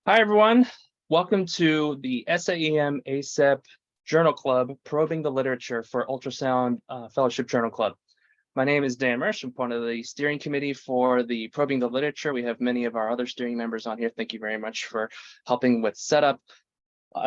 Hi, everyone. Welcome to the SAEM ACEP Journal Club, Probing the Literature for Ultrasound Fellowship Journal Club. My name is Dan Mirsch. I'm part of the steering committee for the Probing the Literature. We have many of our other steering members on here. Thank you very much for helping with setup.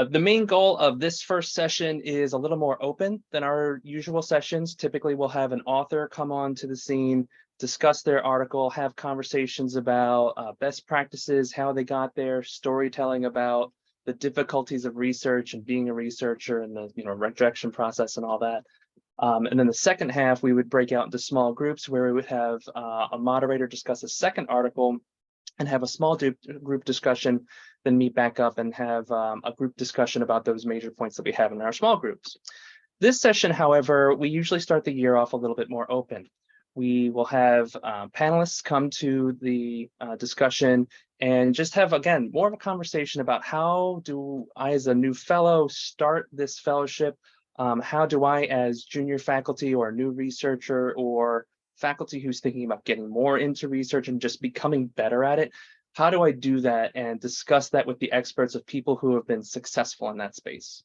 The main goal of this first session is a little more open than our usual sessions. Typically, we'll have an author come on to the scene, discuss their article, have conversations about best practices, how they got there, storytelling about the difficulties of research and being a researcher and the rejection process and all that. And then the second half, we would break out into small groups where we would have a moderator discuss a second article and have a small group discussion, then meet back up and have a group discussion about those major points that we have in our small groups. This session, however, we usually start the year off a little bit more open. We will have panelists come to the discussion and just have, again, more of a conversation about how do I, as a new fellow, start this fellowship? How do I, as junior faculty or new researcher or faculty who's thinking about getting more into research and just becoming better at it, how do I do that and discuss that with the experts of people who have been successful in that space?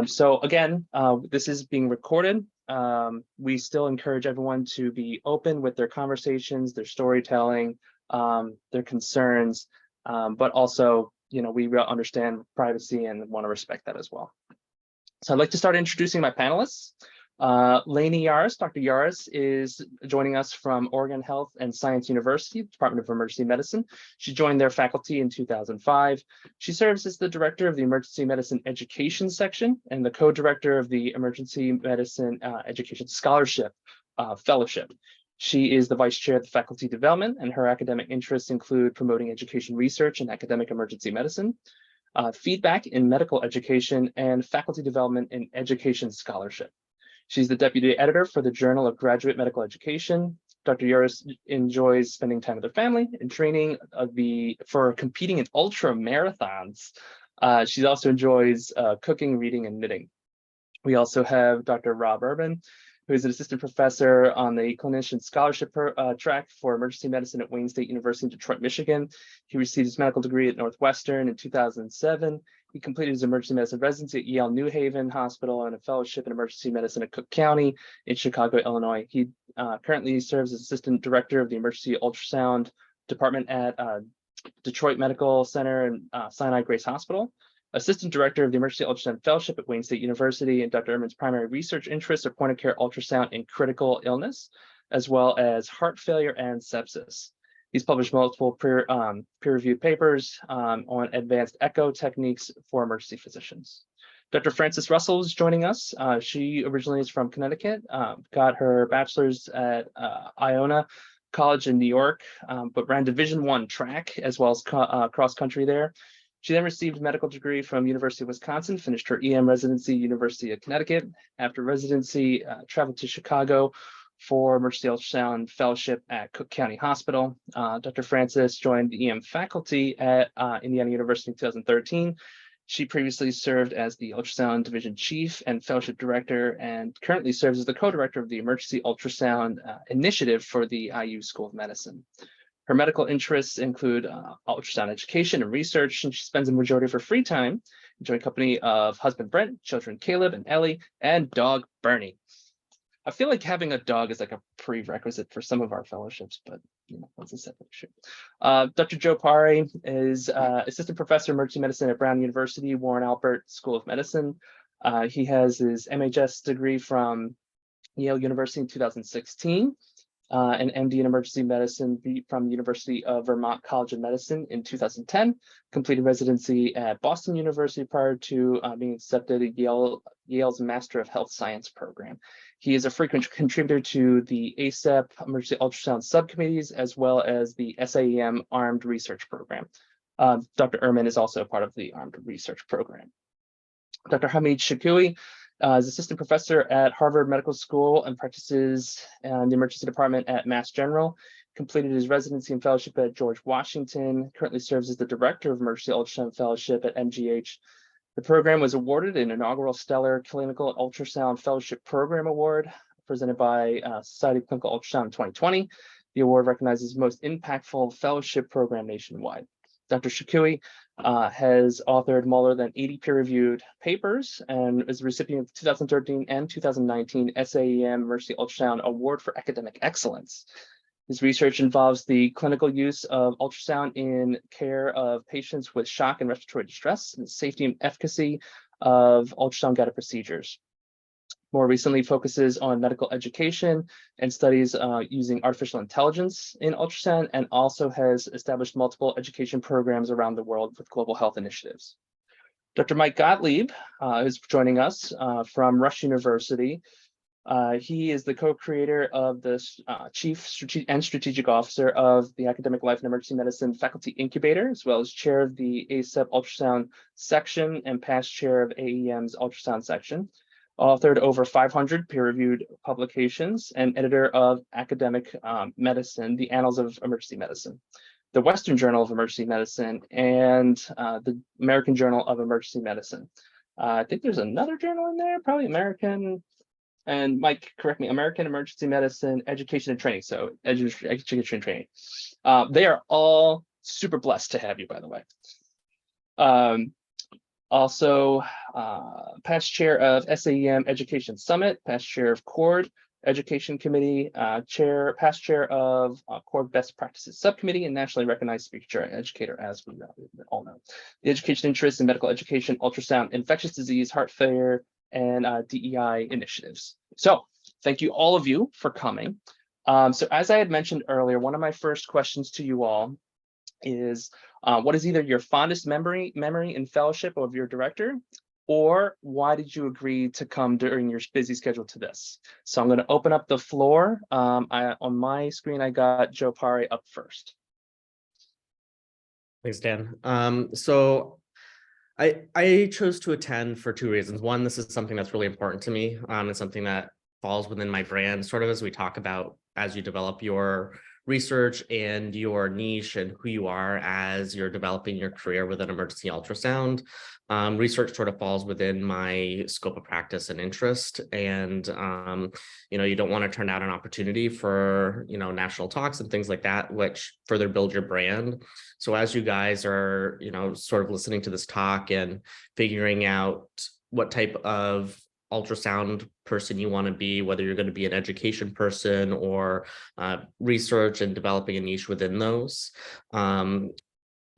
So again, this is being recorded. We still encourage everyone to be open with their conversations, their storytelling, their concerns, but also, we understand privacy and want to respect that as well. So I'd like to start introducing my panelists. Lainie Yarris, Dr. Yarris is joining us from Oregon Health and Science University, Department of Emergency Medicine. She joined their faculty in 2005. She serves as the director of the Emergency Medicine Education section and the co-director of the Emergency Medicine Education Scholarship Fellowship. She is the vice chair of the faculty development, and her academic interests include promoting education research and academic emergency medicine, feedback in medical education, and faculty development in education scholarship. She's the deputy editor for the Journal of Graduate Medical Education. Dr. Yarris enjoys spending time with her family and training for competing in ultra marathons. She also enjoys cooking, reading, and knitting. We also have Dr. Rob Ehrman, who is an assistant professor on the clinician scholarship track for emergency medicine at Wayne State University in Detroit, Michigan. He received his medical degree at Northwestern in 2007. He completed his emergency medicine residency at Yale New Haven Hospital and a fellowship in emergency medicine at Cook County in Chicago, Illinois. He currently serves as assistant director of the emergency ultrasound department at Detroit Medical Center and Sinai Grace Hospital, assistant director of the emergency ultrasound fellowship at Wayne State University, and Dr. Ehrman's primary research interests are point of care ultrasound in critical illness, as well as heart failure and sepsis. He's published multiple peer-reviewed papers on advanced echo techniques for emergency physicians. Dr. Frances Russell is joining us. She originally is from Connecticut, got her bachelor's at Iona College in New York, but ran Division I track as well as cross-country there. She then received a medical degree from University of Wisconsin, finished her EM residency, University of Connecticut. After residency, traveled to Chicago for emergency ultrasound fellowship at Cook County Hospital. Dr. Frances joined the EM faculty at Indiana University in 2013. She previously served as the ultrasound division chief and fellowship director, and currently serves as the co-director of the emergency ultrasound initiative for the IU School of Medicine. Her medical interests include ultrasound education and research, and she spends the majority of her free time enjoying company of husband Brent, children Caleb and Ellie, and dog Bernie. I feel like having a dog is like a prerequisite for some of our fellowships, but that's a separate issue. Dr. Joe Pare is assistant professor of emergency medicine at Brown University, Warren Alpert School of Medicine. He has his MHS degree from Yale University in 2016. An MD in emergency medicine from the University of Vermont College of Medicine in 2010, completed residency at Boston University prior to being accepted at Yale's Master of Health Science program. He is a frequent contributor to the ACEP emergency ultrasound subcommittees, as well as the SAEM Armed Research Program. Dr. Ehrman is also a part of the Armed Research Program. Dr. Hamid Shokoohi is assistant professor at Harvard Medical School and practices in the emergency department at Mass General. Completed his residency and fellowship at George Washington. Currently serves as the director of emergency ultrasound fellowship at MGH. The program was awarded an inaugural Stellar Clinical Ultrasound Fellowship Program Award presented by Society of Clinical Ultrasound in 2020. The award recognizes the most impactful fellowship program nationwide. Dr. Shokoohi has authored more than 80 peer-reviewed papers and is the recipient of the 2013 and 2019 SAEM Emergency Ultrasound Award for Academic Excellence. His research involves the clinical use of ultrasound in care of patients with shock and respiratory distress, and the safety and efficacy of ultrasound-guided procedures. More recently focuses on medical education and studies using artificial intelligence in ultrasound, and also has established multiple education programs around the world with global health initiatives. Dr. Mike Gottlieb is joining us from Rush University. He is the co-creator of the Chief Strategic Officer of the Academic Life and Emergency Medicine Faculty Incubator, as well as chair of the ACEP Ultrasound section and past chair of AEM's Ultrasound section. Authored over 500 peer-reviewed publications and editor of Academic Medicine, the Annals of Emergency Medicine, the Western Journal of Emergency Medicine, and the American Journal of Emergency Medicine. I think there's another journal in there, probably American, and Mike, correct me, American Emergency Medicine Education and Training. So education and training. They are all super blessed to have you, by the way. Also, past chair of SAEM Education Summit, past chair of CORD Education Committee, past chair of CORD Best Practices Subcommittee, and nationally recognized speaker and educator, as we all know. The education interests in medical education, ultrasound, infectious disease, heart failure, and DEI initiatives. So thank you all of you for coming. So as I had mentioned earlier, one of my first questions to you all is what is either your fondest memory in fellowship of your director, or why did you agree to come during your busy schedule to this? So I'm going to open up the floor. On my screen, I got Joe Pare up first. Thanks, Dan. So I chose to attend for two reasons. One, this is something that's really important to me. It's something that falls within my brand, sort of as we talk about as you develop your research and your niche and who you are as you're developing your career within emergency ultrasound. Research sort of falls within my scope of practice and interest. And, you don't want to turn out an opportunity for, national talks and things like that, which further build your brand. So as you guys are, sort of listening to this talk and figuring out what type of ultrasound person you want to be, whether you're going to be an education person or research and developing a niche within those,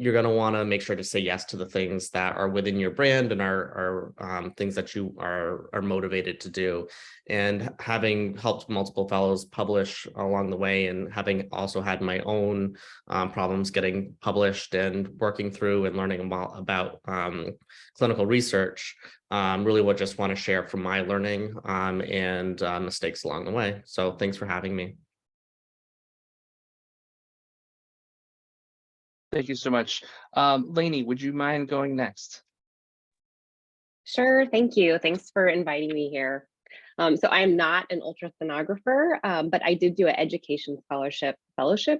you're going to want to make sure to say yes to the things that are within your brand and are things that you are motivated to do. And having helped multiple fellows publish along the way, and having also had my own problems getting published and working through and learning about clinical research, really would just want to share from my learning and mistakes along the way. So thanks for having me. Thank you so much. Lainie, would you mind going next? Sure, thank you. Thanks for inviting me here. So I am not an ultrasonographer, but I did do an education fellowship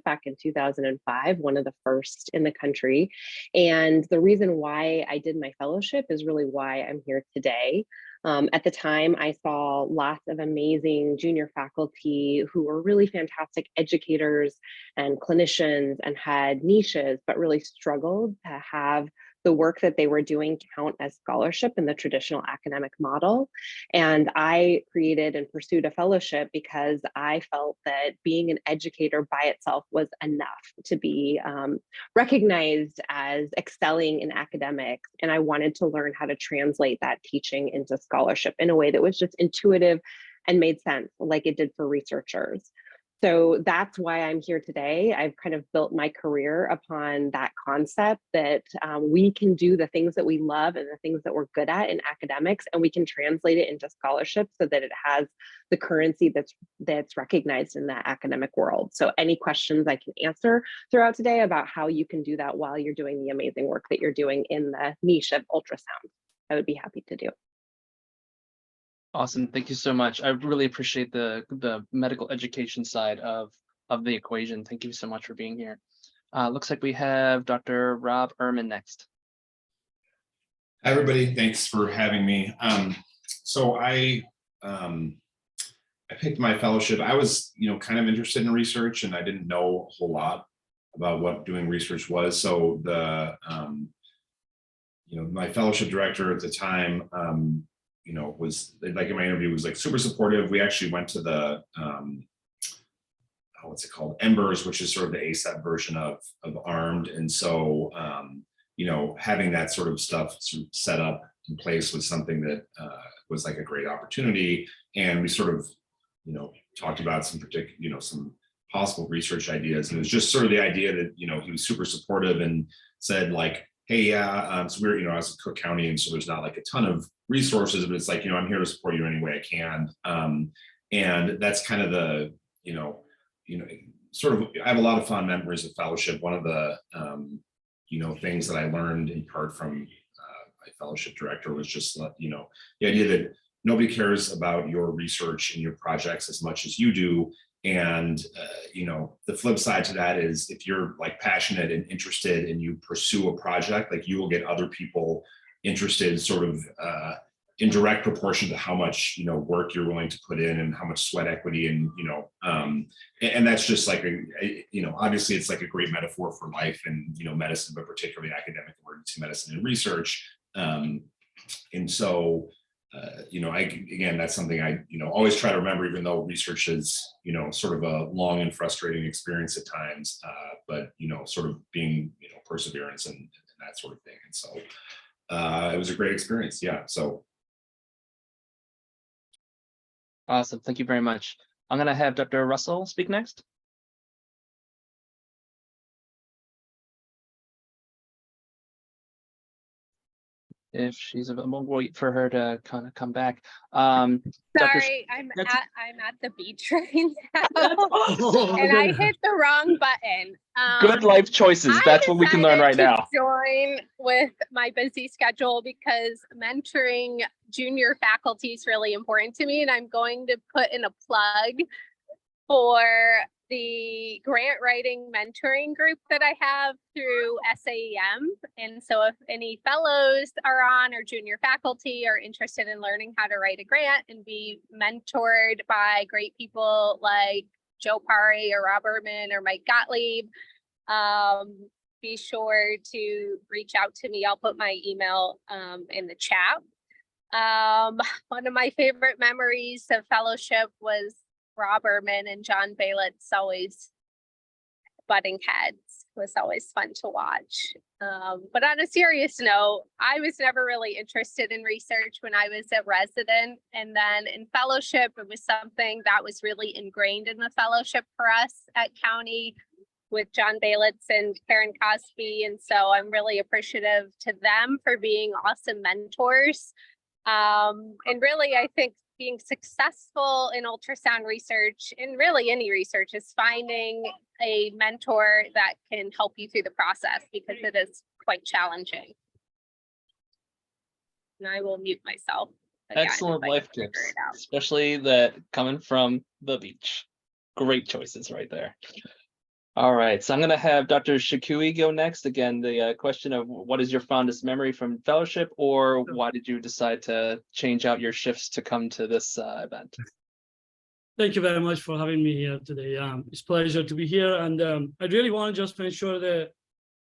back in 2005, one of the first in the country. And the reason why I did my fellowship is really why I'm here today. At the time, I saw lots of amazing junior faculty who were really fantastic educators and clinicians and had niches, but really struggled to have the work that they were doing count as scholarship in the traditional academic model. And I created and pursued a fellowship because I felt that being an educator by itself was enough to be recognized as excelling in academics. And I wanted to learn how to translate that teaching into scholarship in a way that was just intuitive and made sense, like it did for researchers. So that's why I'm here today. I've kind of built my career upon that concept that we can do the things that we love and the things that we're good at in academics, and we can translate it into scholarship so that it has the currency that's recognized in the academic world. So any questions I can answer throughout today about how you can do that while you're doing the amazing work that you're doing in the niche of ultrasound, I would be happy to do. Awesome, thank you so much. I really appreciate the medical education side of the equation. Thank you so much for being here. Looks like we have Dr. Rob Ehrman next. Hi, everybody. Thanks for having me. So I picked my fellowship. I was, kind of interested in research, and I didn't know a whole lot about what doing research was. So the my fellowship director at the time, was like in my interview was like super supportive. We actually went to the what's it called, Embers, which is sort of the ACEP version of Armed, and so having that sort of stuff set up in place was something that was like a great opportunity. And we sort of talked about some particular some possible research ideas, and it was just sort of the idea that he was super supportive and said like, hey, yeah, so we're I was in Cook County, and so there's not like a ton of resources, but it's like I'm here to support you any way I can. And that's kind of the sort of, I have a lot of fond memories of fellowship. One of the things that I learned in part from my fellowship director was just the idea that nobody cares about your research and your projects as much as you do. And the flip side to that is if you're like passionate and interested and you pursue a project, like you will get other people interested sort of in direct proportion to how much work you're willing to put in and how much sweat equity and and that's just like obviously it's like a great metaphor for life and medicine, but particularly academic emergency medicine and research. And so again, that's something I always try to remember, even though research is sort of a long and frustrating experience at times, but sort of being perseverance and that sort of thing. And so it was a great experience. Yeah. So Awesome. Thank you very much. I'm going to have Dr. Russell speak next. If she's available, we'll wait for her to kind of come back. Sorry, I'm at the beach right now, and I hit the wrong button. Good life choices. That's what we can learn right now. Join with my busy schedule because mentoring junior faculty is really important to me, and I'm going to put in a plug for the grant writing mentoring group that I have through SAEM. And so if any fellows are on or junior faculty are interested in learning how to write a grant and be mentored by great people like Joe Pare or Rob Ehrman or Mike Gottlieb, be sure to reach out to me. I'll put my email in the chat. One of my favorite memories of fellowship was Rob Ehrman and John Bailett's always butting heads. It was always fun to watch. But on a serious note, I was never really interested in research when I was a resident. And then in fellowship, it was something that was really ingrained in the fellowship for us at County with John Bailett's and Karen Cosby. And so I'm really appreciative to them for being awesome mentors. And really, I think being successful in ultrasound research and really any research is finding a mentor that can help you through the process because it is quite challenging. And I will mute myself. Excellent life tips, especially that coming from the beach. Great choices right there. All right, so I'm going to have Dr. Shokoohi go next. Again, the question of what is your fondest memory from fellowship, or why did you decide to change out your shifts to come to this event? Thank you very much for having me here today. It's a pleasure to be here. And I really want to just make sure that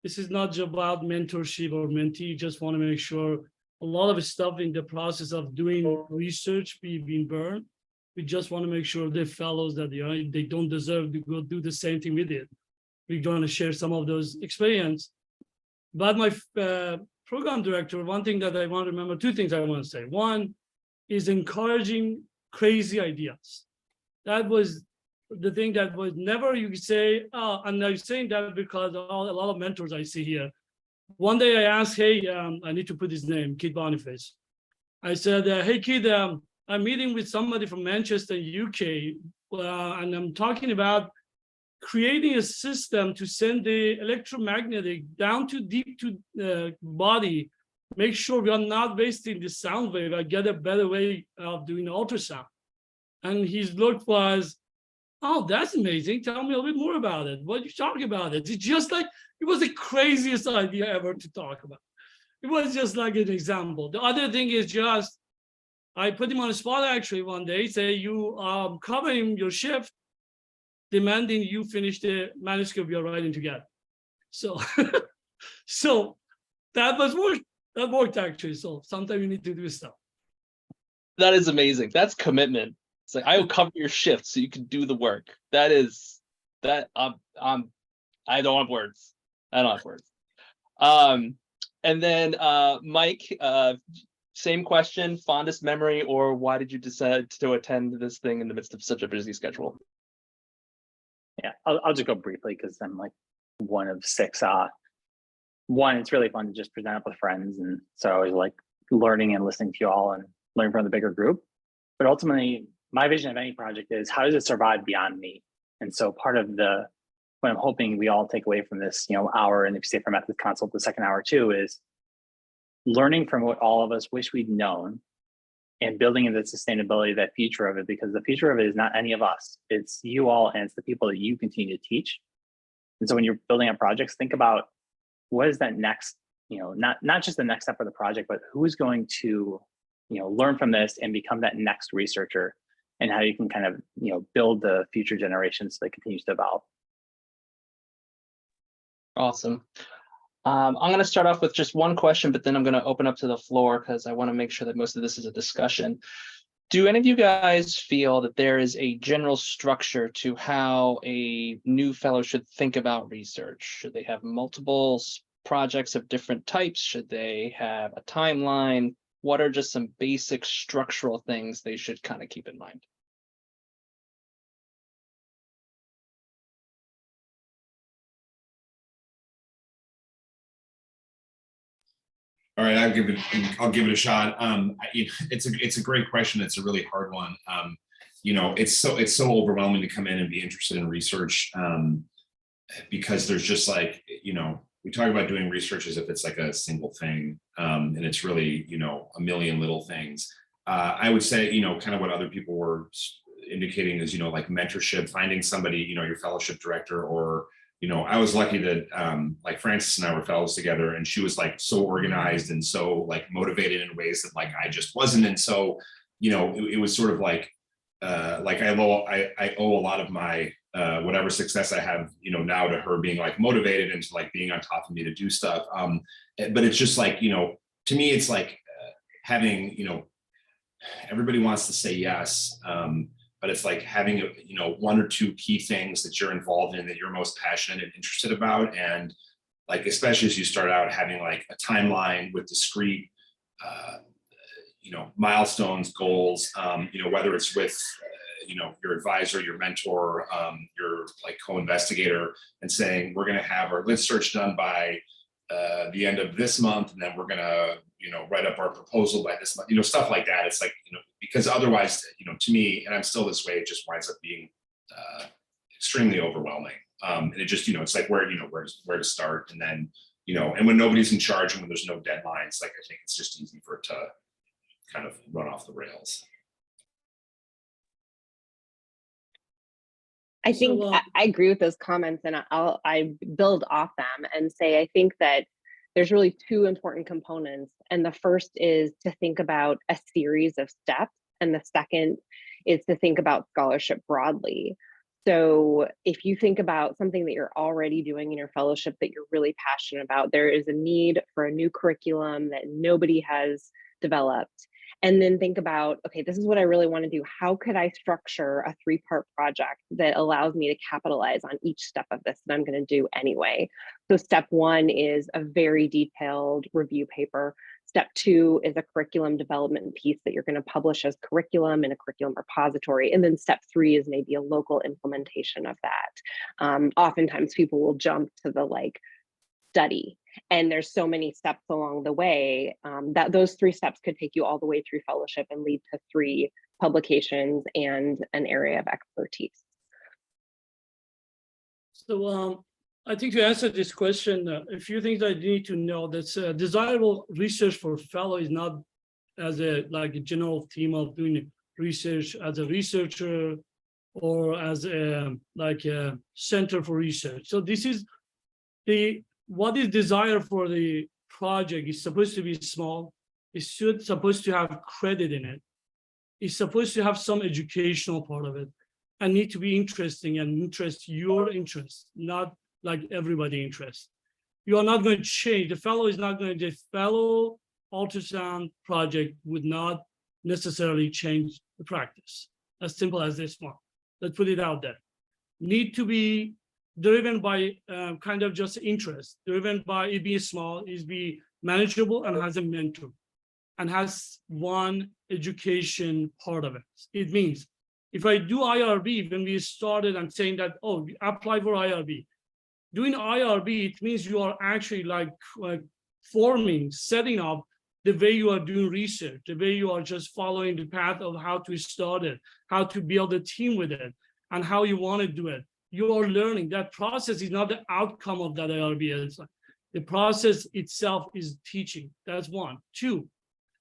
this is not just about mentorship or mentee. Just want to make sure a lot of stuff in the process of doing research being burned. We just want to make sure the fellows that they don't deserve to go do the same thing we did. We're going to share some of those experience. But my program director, one thing that I want to remember, two things I want to say. One is encouraging crazy ideas. That was the thing that was never you could say, oh, and I'm saying that because a lot of mentors I see here. One day I asked, hey, I need to put his name, Kid Boniface. I said, hey, Kid, I'm meeting with somebody from Manchester, UK, and I'm talking about creating a system to send the electromagnetic down to deep to the body, make sure we are not wasting the sound wave, I get a better way of doing ultrasound. And his look was, oh, that's amazing. Tell me a little bit more about it. What are you talking about? It's just like, it was the craziest idea ever to talk about. It was just like an example. The other thing is just, I put him on the spot actually one day, say you covering your shift, demanding you finish the manuscript we are writing together. So, so that was work. That worked actually. So sometimes you need to do stuff. That is amazing. That's commitment. It's like I will cover your shift so you can do the work. I don't have words. I don't have words. And then Mike, same question, fondest memory, or why did you decide to attend this thing in the midst of such a busy schedule? Yeah, I'll just go briefly because I'm like one of six. One, it's really fun to just present up with friends, and so I always like learning and listening to you all and learning from the bigger group. But ultimately, my vision of any project is how does it survive beyond me? And so part of what I'm hoping we all take away from this, hour, and if you stay for methods consult, the second hour too, is learning from what all of us wish we'd known and building in the sustainability, that future of it, because the future of it is not any of us, it's you all, and it's the people that you continue to teach. And so when you're building up projects, think about what is that next, not just the next step of the project, but who's going to, learn from this and become that next researcher, and how you can kind of, build the future generations so that continues to evolve. Awesome. I'm going to start off with just one question, but then I'm going to open up to the floor because I want to make sure that most of this is a discussion. Do any of you guys feel that there is a general structure to how a new fellow should think about research? Should they have multiple projects of different types? Should they have a timeline? What are just some basic structural things they should kind of keep in mind? All right, I'll give it a shot. It's a great question. It's a really hard one. It's so overwhelming to come in and be interested in research, because there's just like, we talk about doing research as if it's like a single thing, and it's really, a million little things. I would say, kind of what other people were indicating is, like mentorship, finding somebody, your fellowship director, or I was lucky that like Frances and I were fellows together, and she was like so organized and so like motivated in ways that like I just wasn't. And so, it was sort of like I owe a lot of my whatever success I have, now to her being like motivated and to like being on top of me to do stuff. But it's just like, to me, it's like having, everybody wants to say yes. But it's like having, one or two key things that you're involved in that you're most passionate and interested about. And like, especially as you start out, having like a timeline with discrete, milestones, goals, whether it's with, your advisor, your mentor, your like co-investigator, and saying, we're going to have our list search done by the end of this month. And then we're going to, write up our proposal by this month, stuff like that. It's like, because otherwise, to me, and I'm still this way, it just winds up being extremely overwhelming. And it just, it's like where to start. And then, and when nobody's in charge and when there's no deadlines, like, I think it's just easy for it to kind of run off the rails. I think I agree with those comments, and I build off them and say, I think that there's really two important components. And the first is to think about a series of steps. And the second is to think about scholarship broadly. So if you think about something that you're already doing in your fellowship that you're really passionate about, there is a need for a new curriculum that nobody has developed. And then think about, okay, this is what I really want to do. How could I structure a 3-part project that allows me to capitalize on each step of this that I'm going to do anyway? So step 1 is a very detailed review paper. Step 2 is a curriculum development piece that you're going to publish as curriculum in a curriculum repository. And then step 3 is maybe a local implementation of that. Oftentimes people will jump to the study, and there's so many steps along the way that those 3 steps could take you all the way through fellowship and lead to 3 publications and an area of expertise. So I think to answer this question, a few things I need to know. That's desirable research for fellow is not as a general theme of doing research as a researcher or as a a center for research. So this is what is desired for the project is supposed to be small. It's supposed to have credit in it. It's supposed to have some educational part of it, and need to be interesting and interest your interest, not like everybody interest. you are not going to change. The fellow is not going to, the fellow ultrasound project would not necessarily change the practice. As simple as this one. Let's put it out there. Need to be driven by kind of just interest, driven by it being small, is be manageable, and has a mentor, and has one education part of it. It means if I do IRB, when we started and saying that, oh, apply for IRB. Doing IRB, it means you are actually like forming, setting up the way you are doing research, the way you are just following the path of how to start it, how to build a team with it, and how you want to do it. You are learning. That process is not the outcome of that IRB. The process itself is teaching. That's one. Two,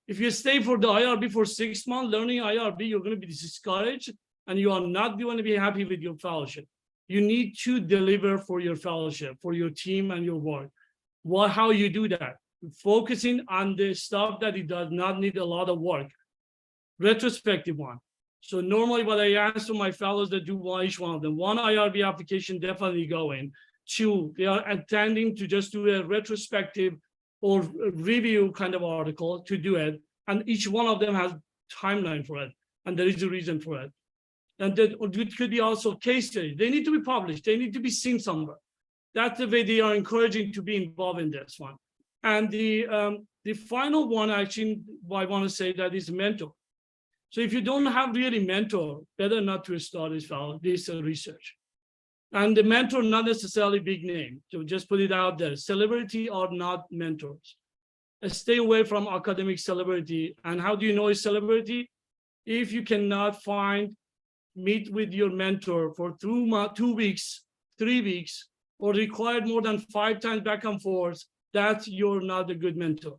if you stay for the IRB for 6 months, learning IRB, you're going to be discouraged, and you are not going to be happy with your fellowship. You need to deliver for your fellowship, for your team and your work. How you do that? Focusing on the stuff that it does not need a lot of work. Retrospective one. So normally what I ask to my fellows that do each one of them, one IRB application definitely go in. Two, they are attending to just do a retrospective or review kind of article to do it. And each one of them has timeline for it. And there is a reason for it. And that it could be also case studies. They need to be published. They need to be seen somewhere. That's the way they are encouraging to be involved in this one. And the final one, actually, I want to say that is mentor. So if you don't have really mentor, better not to start this research. And the mentor, not necessarily big name. So just put it out there. Celebrity are not mentors. Stay away from academic celebrity. And how do you know a celebrity? If you cannot meet with your mentor for 2 weeks, 3 weeks, or required more than 5 times back and forth, that you're not a good mentor.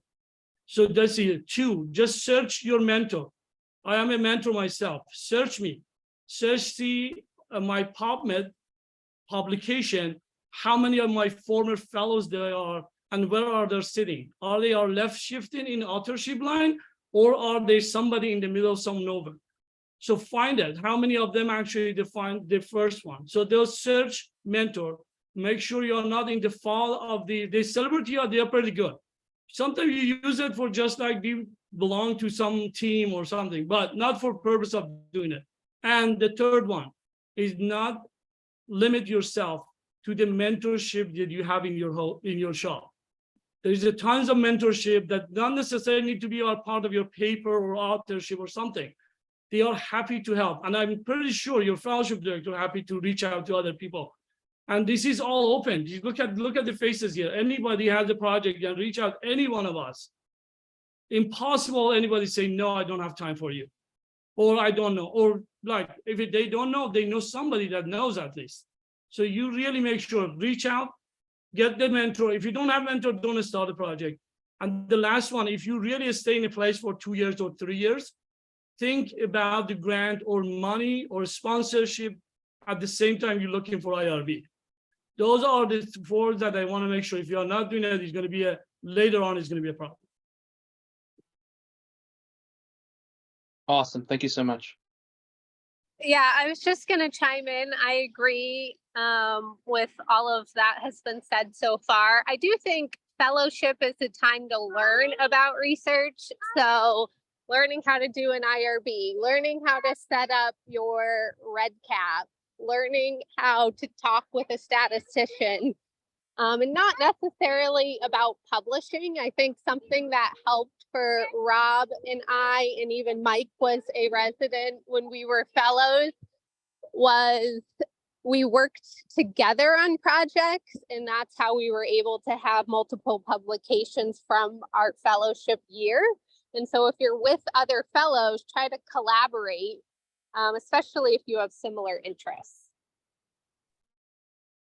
So that's it. Two, just search your mentor. I am a mentor myself. Search me. Search my PubMed publication, how many of my former fellows there are, and where are they sitting? Are they left shifting in authorship line, or are they somebody in the middle of some nowhere? So find it. How many of them actually define the first one? So they'll search mentor. Make sure you're not in the fall of the celebrity, or they're pretty good. Sometimes you use it for just like you belong to some team or something, but not for purpose of doing it. And the third one is not limit yourself to the mentorship that you have in your shop. There's a tons of mentorship that not necessarily need to be a part of your paper or authorship or something. They are happy to help. And I'm pretty sure your fellowship director are happy to reach out to other people. And this is all open. You look at the faces here. Anybody has a project and reach out, any one of us. Impossible anybody say, no, I don't have time for you. Or I don't know. Or like, if they don't know, they know somebody that knows at least. So you really make sure, reach out, get the mentor. If you don't have mentor, don't start a project. And the last one, if you really stay in a place for 2 years or 3 years, think about the grant or money or sponsorship at the same time you're looking for IRB. Those are the 4 that I want to make sure if you are not doing that, it's going to be later on, it's going to be a problem. Awesome. Thank you so much. Yeah, I was just going to chime in. I agree with all of that has been said so far. I do think fellowship is a time to learn about research. So learning how to do an IRB, learning how to set up your red cap, learning how to talk with a statistician, and not necessarily about publishing. I think something that helped for Rob and I, and even Mike was a resident when we were fellows, was we worked together on projects, and that's how we were able to have multiple publications from our fellowship year. And so if you're with other fellows, try to collaborate, especially if you have similar interests.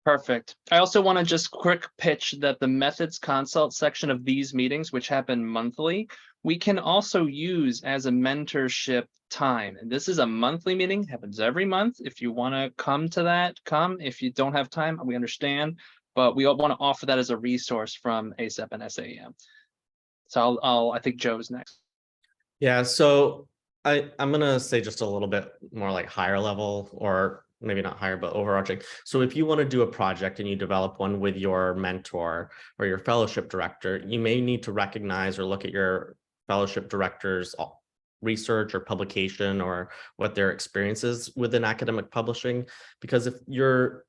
Perfect. I also want to just quick pitch that the methods consult section of these meetings, which happen monthly, we can also use as a mentorship time. And this is a monthly meeting, happens every month. If you want to come to that, come. If you don't have time, we understand, but we want to offer that as a resource from ACEP and SAEM. So I think Joe's next. Yeah, so I'm gonna say just a little bit more like higher level or maybe not higher, but overarching. So if you want to do a project and you develop one with your mentor or your fellowship director, you may need to recognize or look at your fellowship director's research or publication or what their experience is within academic publishing. Because if you're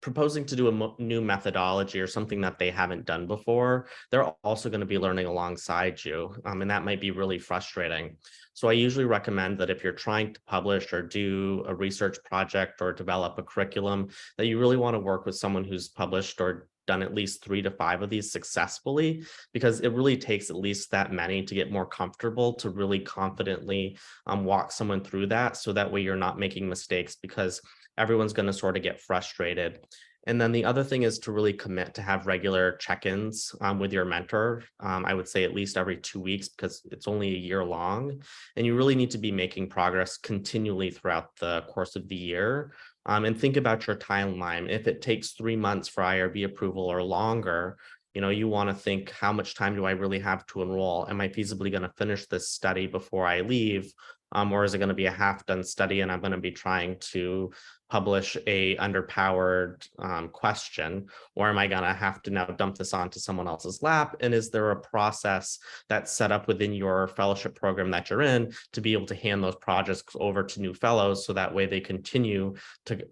proposing to do a new methodology or something that they haven't done before, they're also going to be learning alongside you. And that might be really frustrating. So I usually recommend that if you're trying to publish or do a research project or develop a curriculum, that you really want to work with someone who's published or done at least 3 to 5 of these successfully, because it really takes at least that many to get more comfortable to really confidently walk someone through that. So that way you're not making mistakes, because everyone's going to sort of get frustrated. And then the other thing is to really commit to have regular check-ins with your mentor. I would say at least every 2 weeks, because it's only a year long. And you really need to be making progress continually throughout the course of the year. And think about your timeline. If it takes 3 months for IRB approval or longer, you want to think, how much time do I really have to enroll? Am I feasibly going to finish this study before I leave? Or is it going to be a half-done study and I'm going to be trying to publish a underpowered question? Or am I going to have to now dump this onto someone else's lap? And is there a process that's set up within your fellowship program that you're in to be able to hand those projects over to new fellows, so that way they continue to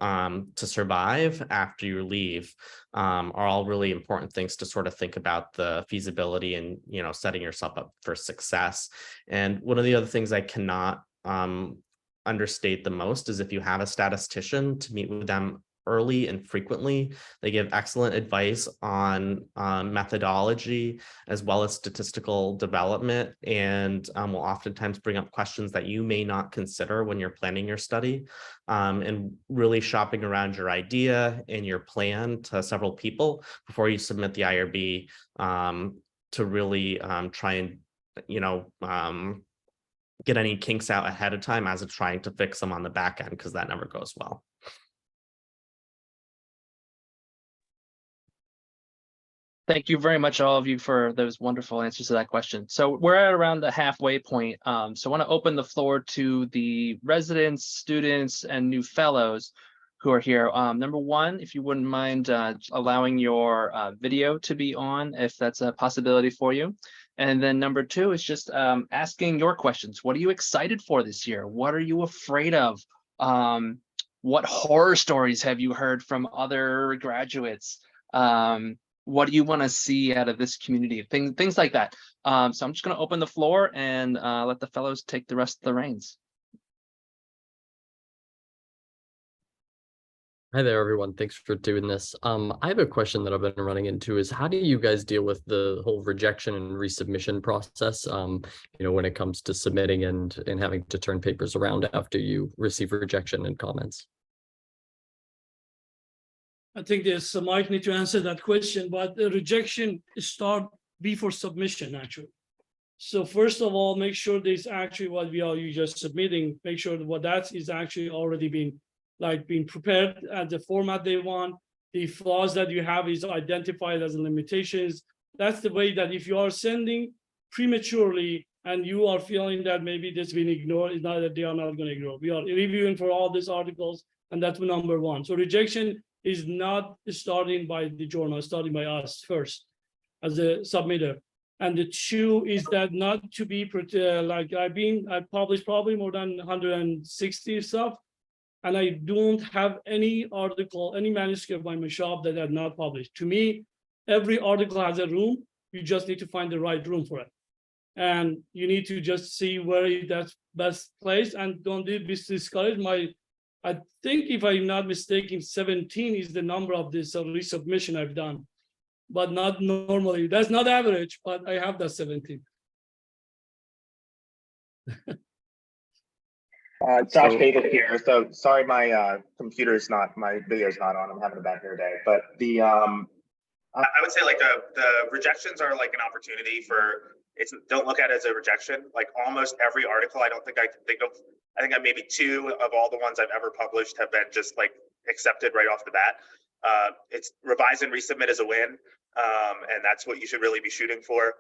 survive after you leave? Are all really important things to sort of think about the feasibility and setting yourself up for success. And one of the other things I cannot understate the most is if you have a statistician, to meet with them early and frequently. They give excellent advice on methodology as well as statistical development, and will oftentimes bring up questions that you may not consider when you're planning your study, and really shopping around your idea and your plan to several people before you submit the IRB, to really try and get any kinks out ahead of time, as it's trying to fix them on the back end, because that never goes well. Thank you very much, all of you, for those wonderful answers to that question. So we're at around the halfway point. So I want to open the floor to the residents, students, and new fellows who are here. Number one, if you wouldn't mind allowing your video to be on, if that's a possibility for you. And then number two is just asking your questions. What are you excited for this year? What are you afraid of? What horror stories have you heard from other graduates? What do you want to see out of this community? Things like that. So I'm just going to open the floor and let the fellows take the rest of the reins. Hi there, everyone. Thanks for doing this. I have a question that I've been running into is, how do you guys deal with the whole rejection and resubmission process, when it comes to submitting and having to turn papers around after you receive rejection and comments? I think there's Mike need to answer that question, but the rejection start before submission, actually. So first of all, make sure there's actually what you just submitting, make sure that what that is actually already being prepared at the format they want. The flaws that you have is identified as limitations. That's the way that if you are sending prematurely and you are feeling that maybe this been ignored, it's not that they are not going to ignore. We are reviewing for all these articles, and that's number one. So rejection is not starting by the journal, it's starting by us first as a submitter. And the two is that not to be I published probably more than 160 stuff. And I don't have any article, any manuscript by my shop that are not published. To me, every article has a room. You just need to find the right room for it. And you need to just see where that's best placed, and don't be discouraged. I think, if I'm not mistaken, 17 is the number of this resubmission I've done, but not normally. That's not average, but I have that 17. Josh David here. So sorry, my computer's not, my video's not on. I'm having a bad hair day. But the I would say the rejections are like an opportunity for, don't look at it as a rejection. Like almost every article, I don't think I can think of, I think maybe 2 of all the ones I've ever published have been just accepted right off the bat. It's revise and resubmit as a win. And that's what you should really be shooting for.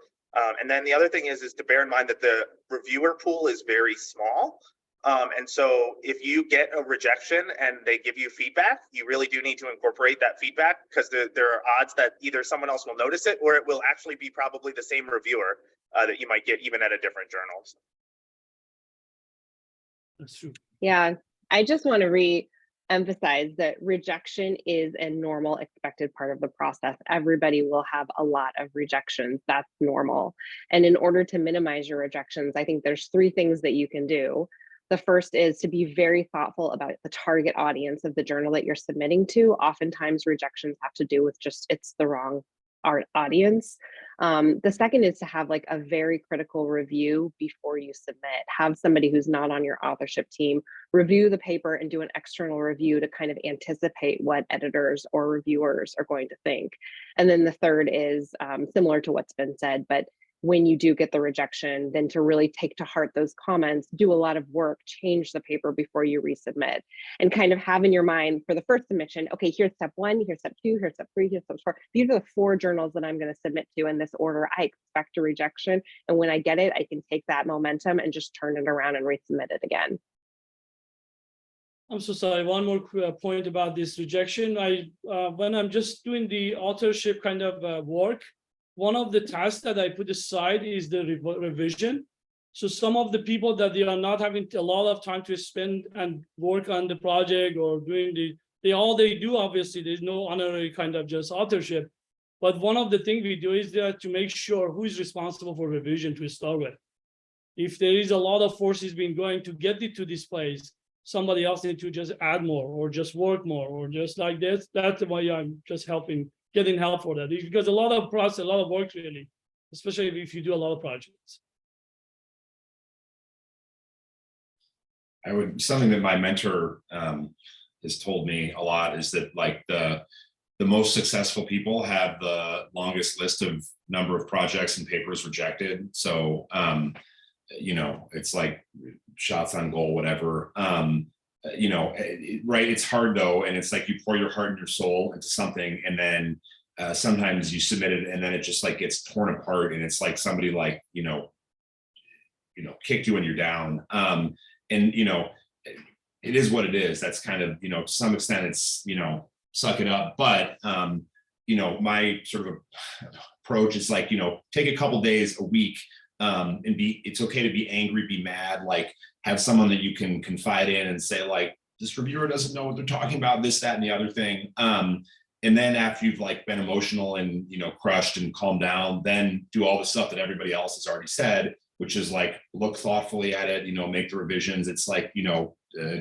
And then the other thing is to bear in mind that the reviewer pool is very small. And so if you get a rejection and they give you feedback, you really do need to incorporate that feedback, because there are odds that either someone else will notice it, or it will actually be probably the same reviewer that you might get even at a different journal. That's true. Yeah, I just want to re-emphasize that rejection is a normal, expected part of the process. Everybody will have a lot of rejections. That's normal. And in order to minimize your rejections, I think there's 3 things that you can do. The first is to be very thoughtful about the target audience of the journal that you're submitting to. Oftentimes rejections have to do with just it's the wrong audience. The second is to have like a very critical review before you submit. Have somebody who's not on your authorship team review the paper and do an external review to kind of anticipate what editors or reviewers are going to think. And then the third is similar to what's been said, but when you do get the rejection, then to really take to heart those comments, do a lot of work, change the paper before you resubmit, and kind of have in your mind for the first submission, okay, here's step 1, here's step 2, here's step 3, here's step 4. These are the 4 journals that I'm going to submit to in this order. I expect a rejection. And when I get it, I can take that momentum and just turn it around and resubmit it again. I'm so sorry. One more point about this rejection. When I'm just doing the authorship kind of work, one of the tasks that I put aside is the revision. So some of the people that they are not having a lot of time to spend and work on the project or doing all they do, obviously, there's no honorary kind of just authorship. But one of the things we do is that to make sure who is responsible for revision to start with. If there is a lot of forces being going to get it to this place, somebody else needs to just add more or just work more or just like this. That's why I'm just getting help for that, because a lot of process, a lot of work really, especially if you do a lot of projects. Something that my mentor has told me a lot is that like the most successful people have the longest list of number of projects and papers rejected. So, you know, it's like shots on goal, whatever. You know, right, it's hard though, and it's like you pour your heart and your soul into something, and then sometimes you submit it and then it just like gets torn apart, and it's like somebody like you know kicked you and you're down. And you know, it is what it is. That's kind of, you know, to some extent it's, you know, suck it up. But you know, my sort of approach is like, you know, take a couple days, a week, and it's okay to be angry, be mad, like have someone that you can confide in and say like, this reviewer doesn't know what they're talking about, this, that, and the other thing. And then after you've like been emotional and, you know, crushed and calmed down, then do all the stuff that everybody else has already said, which is like, look thoughtfully at it, you know, make the revisions. It's like, you know,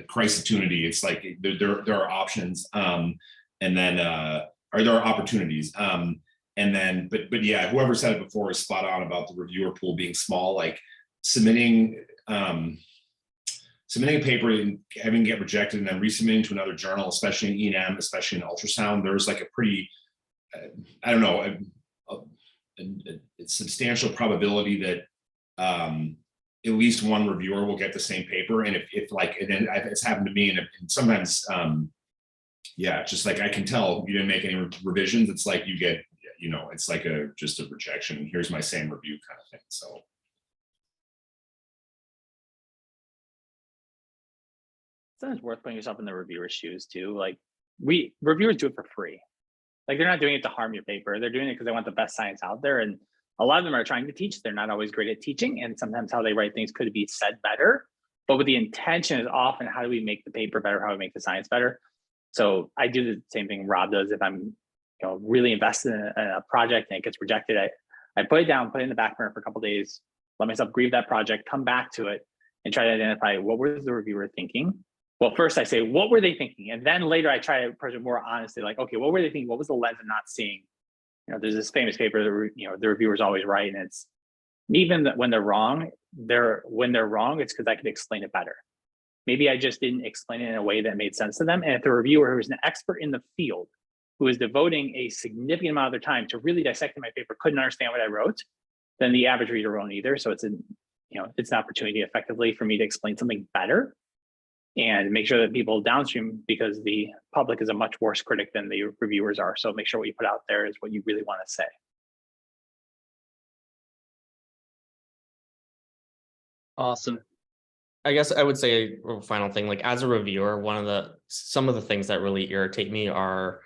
crisis-tunity. It's like, there are options. And then, or there are opportunities. And then, but yeah, whoever said it before is spot on about the reviewer pool being small, like submitting a paper and having it get rejected and then resubmitting to another journal, especially in E&M, especially in ultrasound, there's like a pretty, I don't know, a substantial probability that at least one reviewer will get the same paper. And if like, and then it's happened to me, and sometimes, yeah, just like I can tell you didn't make any revisions. It's like you get, you know, it's like just a rejection. Here's my same review kind of thing. So. Sometimes worth putting yourself in the reviewer's shoes too. Like reviewers do it for free. Like they're not doing it to harm your paper. They're doing it because they want the best science out there. And a lot of them are trying to teach. They're not always great at teaching. And sometimes how they write things could be said better. But with the intention is often, how do we make the paper better? How do we make the science better? So I do the same thing Rob does. If I'm, you know, really invested in a project and it gets rejected, I put it down, put it in the back burner for a couple of days, let myself grieve that project, come back to it and try to identify what was the reviewer thinking. Well, first I say, what were they thinking? And then later I try to approach it more honestly, like, okay, what were they thinking? What was the lens of not seeing? You know, there's this famous paper that, you know, the reviewer's always right. And it's even when they're wrong, it's because I could explain it better. Maybe I just didn't explain it in a way that made sense to them. And if the reviewer, who's an expert in the field, who is devoting a significant amount of their time to really dissecting my paper, couldn't understand what I wrote, then the average reader won't either. So it's it's an opportunity effectively for me to explain something better and make sure that people downstream, because the public is a much worse critic than the reviewers are. So make sure what you put out there is what you really want to say. Awesome. I guess I would say a final thing, like as a reviewer, some of the things that really irritate me are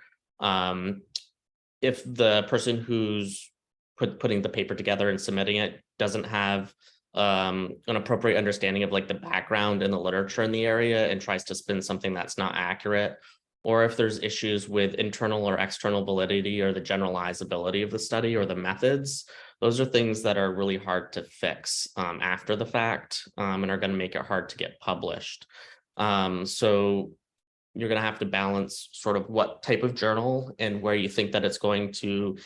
if the person who's putting the paper together and submitting it doesn't have an appropriate understanding of like the background and the literature in the area and tries to spin something that's not accurate, or if there's issues with internal or external validity or the generalizability of the study or the methods. Those are things that are really hard to fix after the fact and are going to make it hard to get published. So you're going to have to balance sort of what type of journal and where you think that it's going to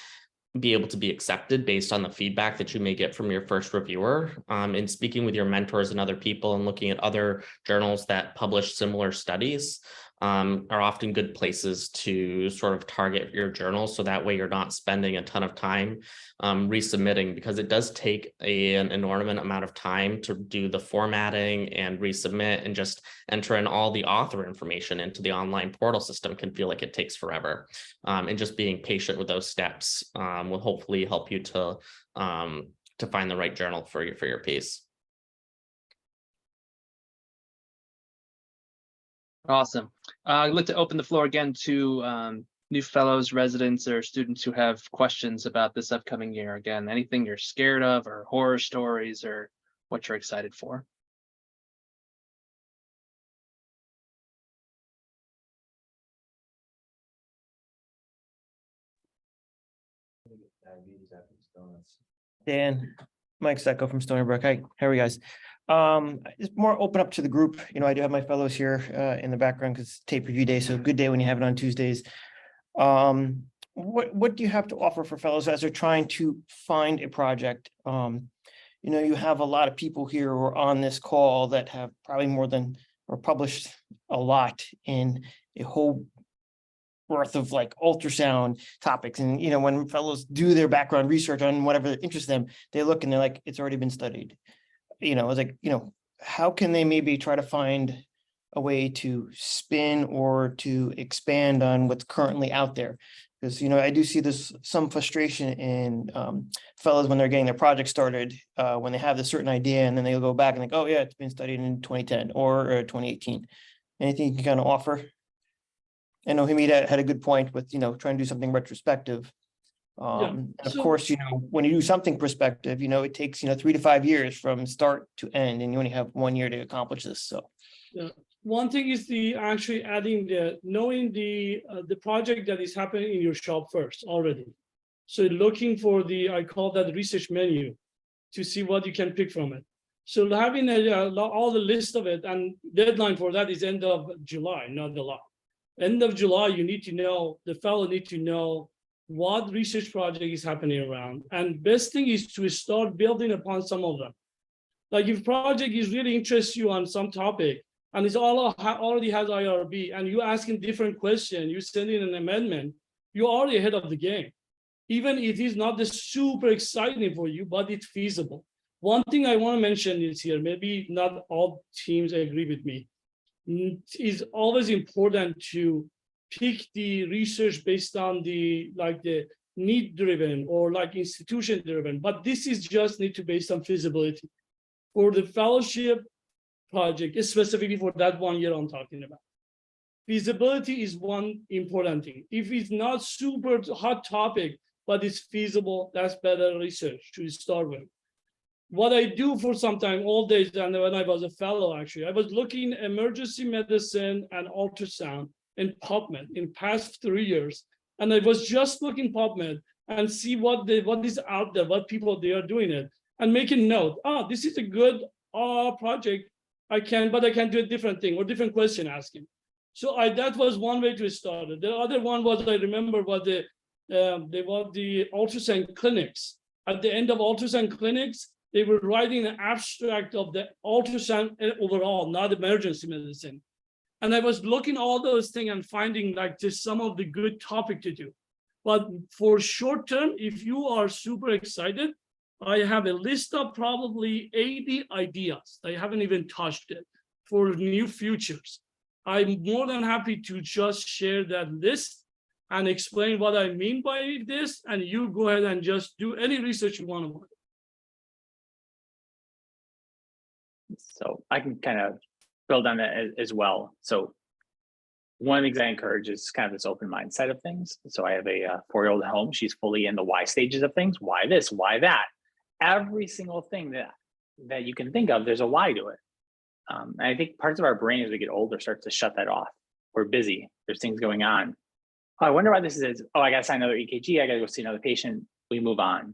be able to be accepted based on the feedback that you may get from your first reviewer. And speaking with your mentors and other people and looking at other journals that publish similar studies are often good places to sort of target your journal. So that way you're not spending a ton of time resubmitting, because it does take an inordinate amount of time to do the formatting and resubmit, and just enter in all the author information into the online portal system can feel like it takes forever. And just being patient with those steps will hopefully help you to find the right journal for your piece. Awesome. I'd like to open the floor again to new fellows, residents, or students who have questions about this upcoming year. Again, anything you're scared of, or horror stories, or what you're excited for. Dan, Mike Secco from Stony Brook. Hi, how are you guys? It's more open up to the group. You know, I do have my fellows here in the background because it's tape review day, so good day when you have it on Tuesdays. What do you have to offer for fellows as they're trying to find a project? You know, you have a lot of people here who are on this call that have probably more than, or published a lot in a whole worth of like ultrasound topics. And, you know, when fellows do their background research on whatever interests them, they look and they're like, it's already been studied. You know, it's like, you know, how can they maybe try to find a way to spin or to expand on what's currently out there? Because, you know, I do see this some frustration in fellows when they're getting their project started, when they have this certain idea and then they'll go back and like, oh yeah, it's been studied in 2010 or 2018. Anything you can kind of offer? I know Hamid had a good point with, you know, trying to do something retrospective. And of course, you know, when you do something prospective, you know, it takes, you know, 3 to 5 years from start to end, and you only have 1 year to accomplish this. So yeah. One thing is the actually adding knowing the project that is happening in your shop first already. So looking for I call that research menu to see what you can pick from it. So having all the list of it, and deadline for that is end of July, not the law. End of July, you need to know, the fellow need to know what research project is happening around. And best thing is to start building upon some of them. Like if project is really interests you on some topic and it's already has IRB and you asking different question, you send in an amendment, you're already ahead of the game. Even if it is not the super exciting for you, but it's feasible. One thing I want to mention is here, maybe not all teams agree with me. It's always important to pick the research based on the need driven or like institution driven, but this is just need to based on feasibility. For the fellowship project, specifically for that 1 year I'm talking about, feasibility is one important thing. If it's not super hot topic, but it's feasible, that's better research to start with. What I do for some time, all days, and when I was a fellow, actually, I was looking emergency medicine and ultrasound in PubMed in past 3 years. And I was just looking PubMed and see what is out there, what people they are doing it, and make a note. Oh, this is a good project. But I can do a different thing or different question asking. So that was one way to start it. The other one was, I remember, was the ultrasound clinics. At the end of ultrasound clinics, they were writing an abstract of the ultrasound overall, not emergency medicine. And I was looking all those things and finding like just some of the good topic to do. But for short term, if you are super excited, I have a list of probably 80 ideas. I haven't even touched it for new futures. I'm more than happy to just share that list and explain what I mean by this. And you go ahead and just do any research you want to do. So I can kind of build on that as well. So one of the things I encourage is kind of this open mindset of things. So I have a 4-year-old at home. She's fully in the why stages of things. Why this? Why that? Every single thing that you can think of, there's a why to it. And I think parts of our brain as we get older starts to shut that off. We're busy. There's things going on. Oh, I wonder why this is. Oh, I got to sign another EKG. I got to go see another patient. We move on.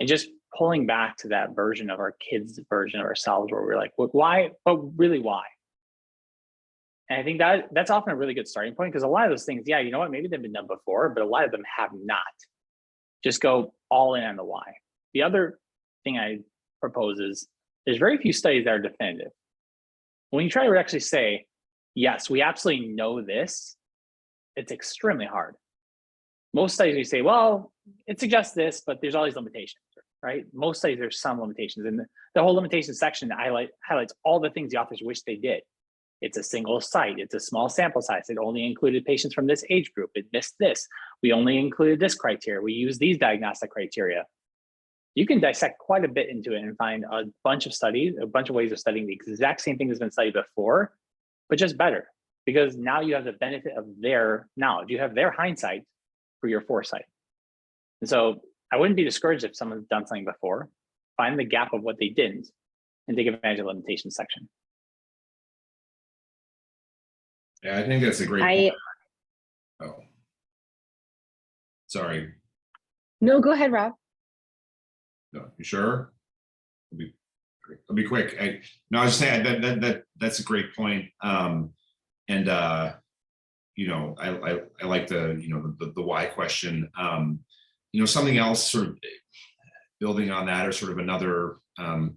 And just pulling back to that version of our kids' version of ourselves where we're like, well, why? But really, why? And I think that's often a really good starting point, because a lot of those things, yeah, you know what, maybe they've been done before, but a lot of them have not. Just go all in on the why. The other thing I propose is there's very few studies that are definitive. When you try to actually say, yes, we absolutely know this, it's extremely hard. Most studies we say, well, it suggests this, but there's all these limitations, right? Most studies, there's some limitations. And the whole limitations section highlights all the things the authors wish they did. It's a single site. It's a small sample size. It only included patients from this age group. It missed this. We only included this criteria. We use these diagnostic criteria. You can dissect quite a bit into it and find a bunch of studies, a bunch of ways of studying the exact same thing that's been studied before, but just better, because now you have the benefit of their knowledge. You have their hindsight for your foresight. And so I wouldn't be discouraged if someone's done something before. Find the gap of what they didn't and take advantage of the limitations section. Yeah, I think that's a great point. Oh, sorry. No, go ahead, Rob. No, you sure? I'll be quick. No, I was just saying that's a great point. You know, I like the why question. You know, something else sort of building on that, or sort of another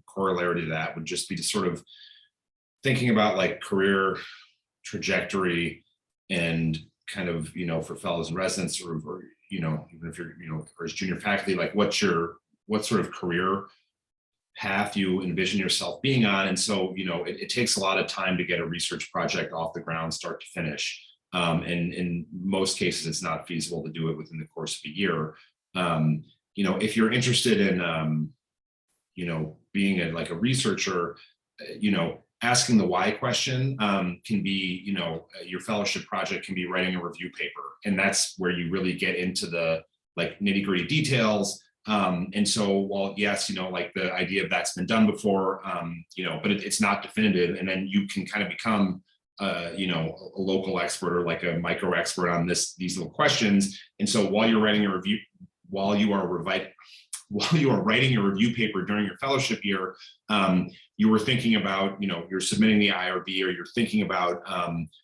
corollary to that, would just be to sort of thinking about like career trajectory and kind of, you know, for fellows and residents, or you know, even if you're, you know, or as junior faculty, like what sort of career path you envision yourself being on. And so, you know, it takes a lot of time to get a research project off the ground, start to finish. And in most cases, it's not feasible to do it within the course of a year. You know, if you're interested in, you know, being like a researcher, you know, asking the why question can be, you know, your fellowship project can be writing a review paper. And that's where you really get into the like nitty-gritty details. And so, while yes, you know, like the idea of that's been done before, you know, but it's not definitive. And then you can kind of become, you know, a local expert or like a micro expert on these little questions. And so while you're writing a review, while you are writing a review paper during your fellowship year, you were thinking about, you know, you're submitting the IRB, or you're thinking about,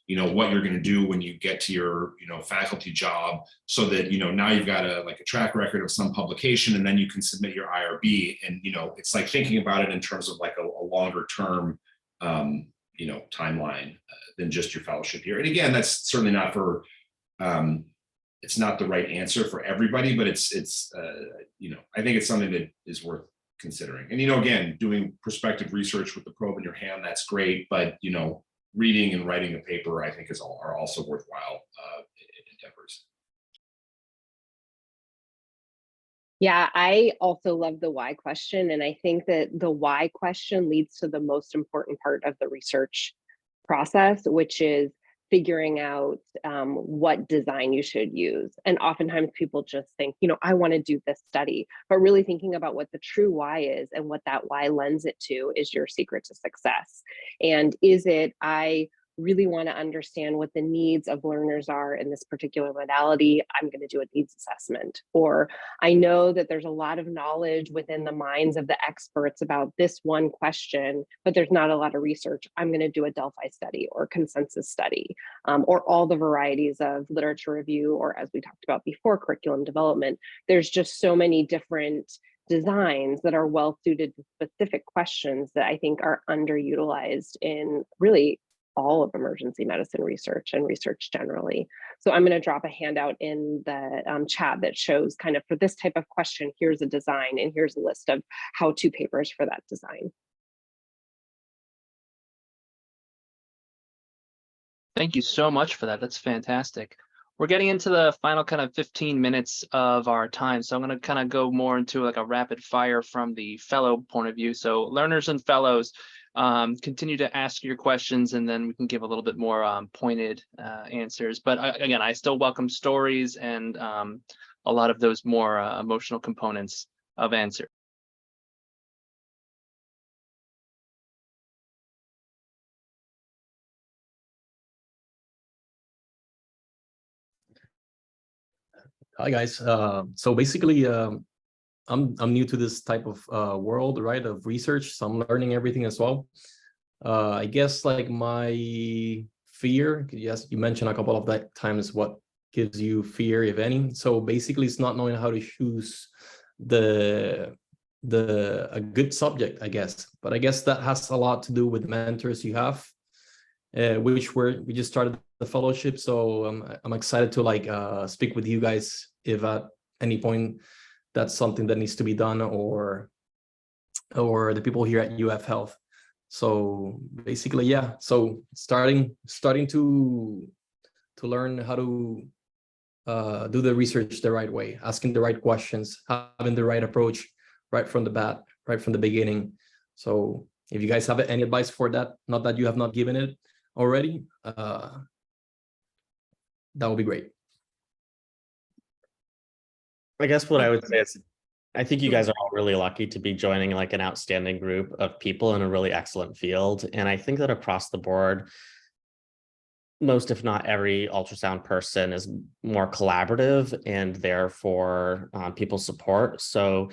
you know, what you're going to do when you get to your, you know, faculty job, so that, you know, now you've got a track record of some publication, and then you can submit your IRB. And, you know, it's like thinking about it in terms of like a longer term, you know, timeline than just your fellowship year. And again, that's certainly not for, it's not the right answer for everybody, but it's you know, I think it's something that is worth considering. And, you know, again, doing prospective research with the probe in your hand, that's great, but, you know, reading and writing a paper, I think are also worthwhile endeavors. Yeah, I also love the why question. And I think that the why question leads to the most important part of the research process, which is figuring out what design you should use. And oftentimes people just think, you know, I want to do this study, but really thinking about what the true why is and what that why lends it to is your secret to success. And is it, I really want to understand what the needs of learners are in this particular modality, I'm going to do a needs assessment. Or I know that there's a lot of knowledge within the minds of the experts about this one question, but there's not a lot of research. I'm going to do a Delphi study or consensus study, or all the varieties of literature review, or as we talked about before, curriculum development. There's just so many different designs that are well suited to specific questions that I think are underutilized in really all of emergency medicine research and research generally. So I'm going to drop a handout in the chat that shows kind of, for this type of question, here's a design and here's a list of how-to papers for that design. Thank you so much for that. That's fantastic. We're getting into the final kind of 15 minutes of our time. So I'm going to kind of go more into like a rapid fire from the fellow point of view. So learners and fellows, continue to ask your questions, and then we can give a little bit more pointed answers. But again, I still welcome stories and a lot of those more emotional components of answer. Hi guys. So basically, I'm new to this type of world, right, of research. So I'm learning everything as well. I guess like my fear, yes, you mentioned a couple of that times what gives you fear, if any. So basically, it's not knowing how to choose a good subject, I guess. But I guess that has a lot to do with mentors you have, we just started the fellowship. So I'm excited to like speak with you guys if at any point that's something that needs to be done, or the people here at UF Health. So basically, yeah. So starting to learn how to do the research the right way, asking the right questions, having the right approach right from the bat, right from the beginning. So if you guys have any advice for that, not that you have not given it already, that would be great. I guess what I would say is, I think you guys are all really lucky to be joining like an outstanding group of people in a really excellent field. And I think that across the board, most, if not every ultrasound person is more collaborative and there for people's support. So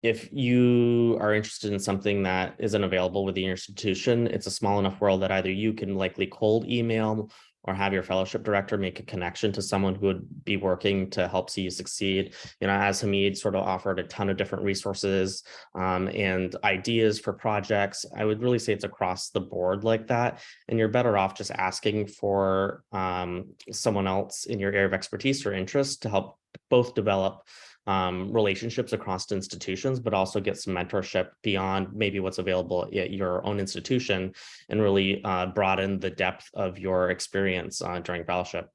if you are interested in something that isn't available within your institution, it's a small enough world that either you can likely cold email or have your fellowship director make a connection to someone who would be working to help see you succeed. You know, as Hamid sort of offered a ton of different resources and ideas for projects, I would really say it's across the board like that. And you're better off just asking for someone else in your area of expertise or interest to help both develop relationships across institutions, but also get some mentorship beyond maybe what's available at your own institution, and really broaden the depth of your experience during fellowship.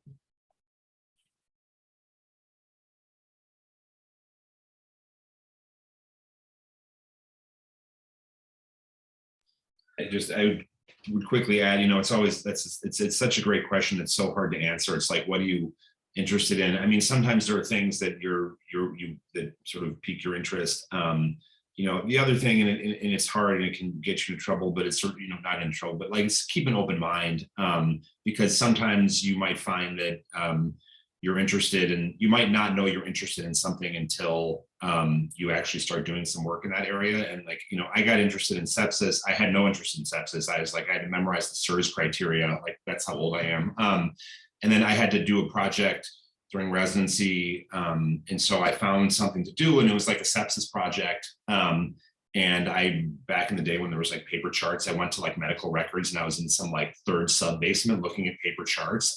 I would quickly add, you know, it's always, it's such a great question. It's so hard to answer. It's like, what are you interested in? I mean, sometimes there are things that that sort of pique your interest. You know, the other thing, and it's hard and it can get you in trouble, but it's sort of, you know, not in trouble, but like, keep an open mind, because sometimes you might find that you're interested, and you might not know you're interested in something until you actually start doing some work in that area. And like, you know, I got interested in sepsis. I had no interest in sepsis. I was like, I had to memorize the SIRS criteria. Like, that's how old I am. And then I had to do a project during residency. And so I found something to do, and it was like a sepsis project. And back in the day when there was like paper charts, I went to like medical records, and I was in some like third sub basement looking at paper charts.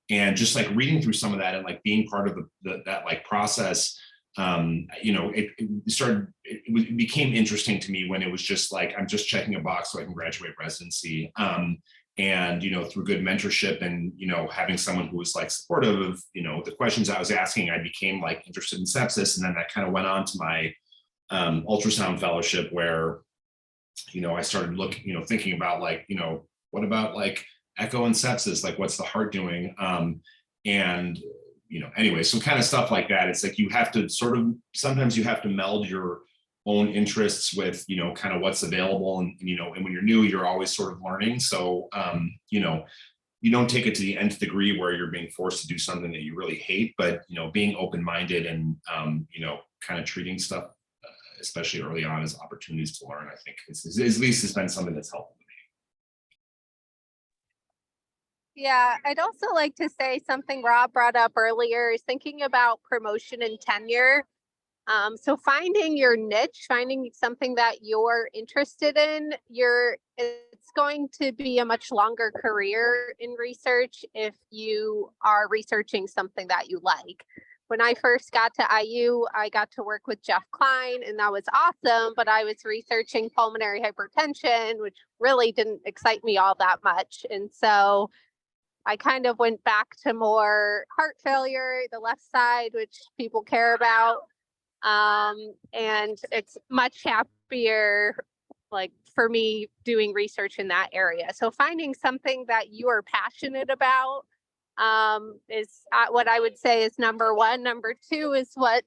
And just like reading through some of that and like being part of that like process, you know, it became interesting to me when it was just like, I'm just checking a box so I can graduate residency. And, you know, through good mentorship and, you know, having someone who was like supportive of, you know, the questions I was asking, I became like interested in sepsis. And then that kind of went on to my ultrasound fellowship, where, you know, I started thinking about like, you know, what about like echo and sepsis? Like, what's the heart doing? And, you know, anyway, so kind of stuff like that. It's like, you have to sometimes you have to meld your own interests with, you know, kind of what's available. And, you know, and when you're new, you're always sort of learning. So, you know, you don't take it to the nth degree where you're being forced to do something that you really hate, but, you know, being open-minded and, you know, kind of treating stuff, especially early on, as opportunities to learn, I think at least it's been something that's helpful to me. Yeah, I'd also like to say something Rob brought up earlier is thinking about promotion and tenure. So finding your niche, finding something that you're interested in, it's going to be a much longer career in research if you are researching something that you like. When I first got to IU, I got to work with Jeff Klein, and that was awesome, but I was researching pulmonary hypertension, which really didn't excite me all that much. And so I kind of went back to more heart failure, the left side, which people care about. And it's much happier, like for me doing research in that area. So finding something that you are passionate about is what I would say is number one. Number two is what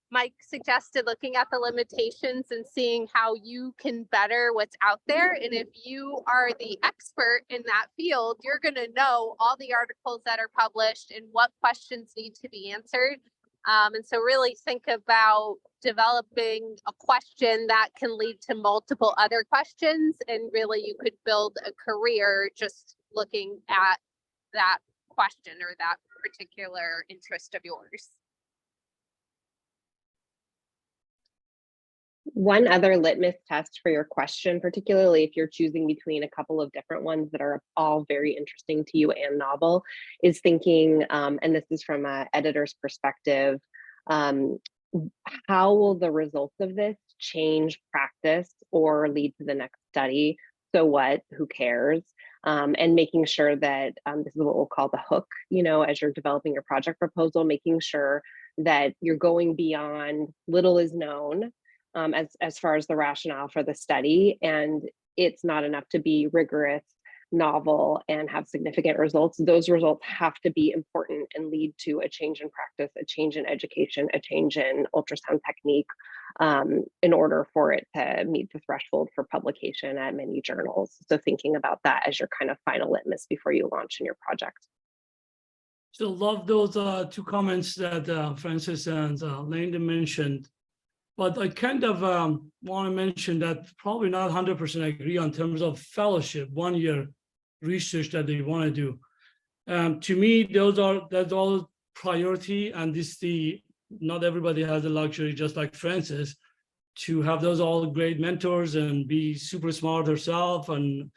Mike suggested, looking at the limitations and seeing how you can better what's out there. And if you are the expert in that field, you're going to know all the articles that are published and what questions need to be answered. And so really think about developing a question that can lead to multiple other questions. And really you could build a career just looking at that question or that particular interest of yours. One other litmus test for your question, particularly if you're choosing between a couple of different ones that are all very interesting to you and novel, is thinking, and this is from an editor's perspective, how will the results of this change practice or lead to the next study? So what, who cares? And making sure that this is what we'll call the hook, you know, as you're developing your project proposal, making sure that you're going beyond little is known as far as the rationale for the study. And it's not enough to be rigorous, novel, and have significant results. Those results have to be important and lead to a change in practice, a change in education, a change in ultrasound technique, in order for it to meet the threshold for publication at many journals. So thinking about that as your kind of final litmus before you launch in your project. So love those two comments that Francis and Lainie mentioned. But I kind of want to mention that probably not 100% agree on terms of fellowship, 1 year research that they want to do. To me, that's all priority, and not everybody has the luxury, just like Francis, to have those all great mentors and be super smart herself and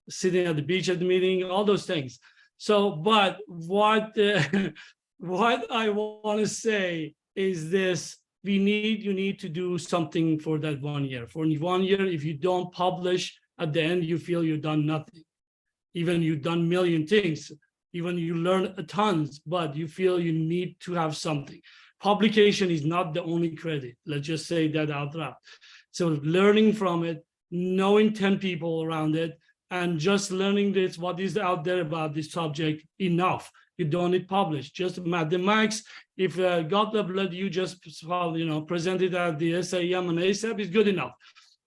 sitting at the beach at the meeting, all those things. So, but what I want to say is this. You need to do something for that 1 year. For 1 year, if you don't publish, at the end, you feel you've done nothing. Even you've done a million things, even you learn tons, but you feel you need to have something. Publication is not the only credit. Let's just say that out loud. So learning from it, knowing 10 people around it, and just learning this, what is out there about this subject, enough. You don't need publish, just the max. If Gottlieb let you just present it at the SAEM and ACEP is good enough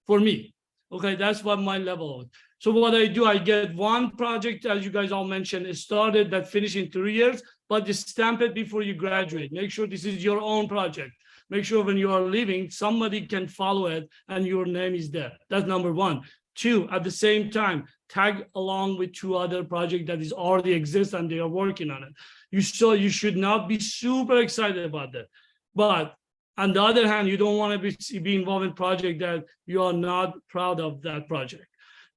for me. Okay, that's what my level is. So what I do, I get one project, as you guys all mentioned, it started that finished in 3 years, but just stamp it before you graduate. Make sure this is your own project. Make sure when you are leaving, somebody can follow it and your name is there. That's number one. Two, at the same time, tag along with 2 other projects that is already exist and they are working on it. You should not be super excited about that. But on the other hand, you don't want to be involved in a project that you are not proud of that project.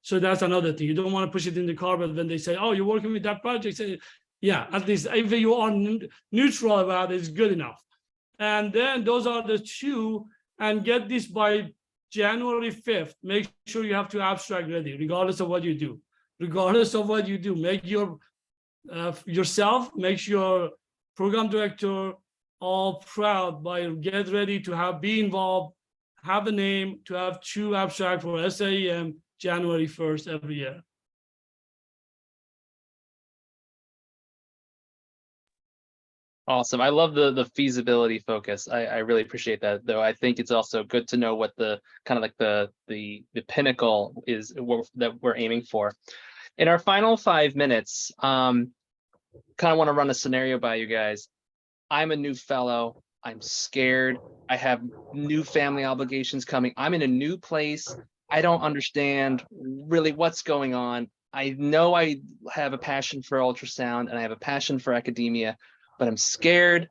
So that's another thing. You don't want to push it in the carpet when they say, oh, you're working with that project. Say, yeah, at least if you are neutral about it, it's good enough. And then those are the 2, and get this by January 5th, make sure you have to abstract ready, regardless of what you do. Regardless of what you do, make yourself, make your program director all proud by get ready to be involved, have a name, to have 2 abstract for SAEM January 1st every year. Awesome. I love the feasibility focus. I really appreciate that, though. I think it's also good to know what the kind of like the pinnacle is that we're aiming for. In our final 5 minutes, kind of want to run a scenario by you guys. I'm a new fellow. I'm scared. I have new family obligations coming. I'm in a new place. I don't understand really what's going on. I know I have a passion for ultrasound and I have a passion for academia, but I'm scared.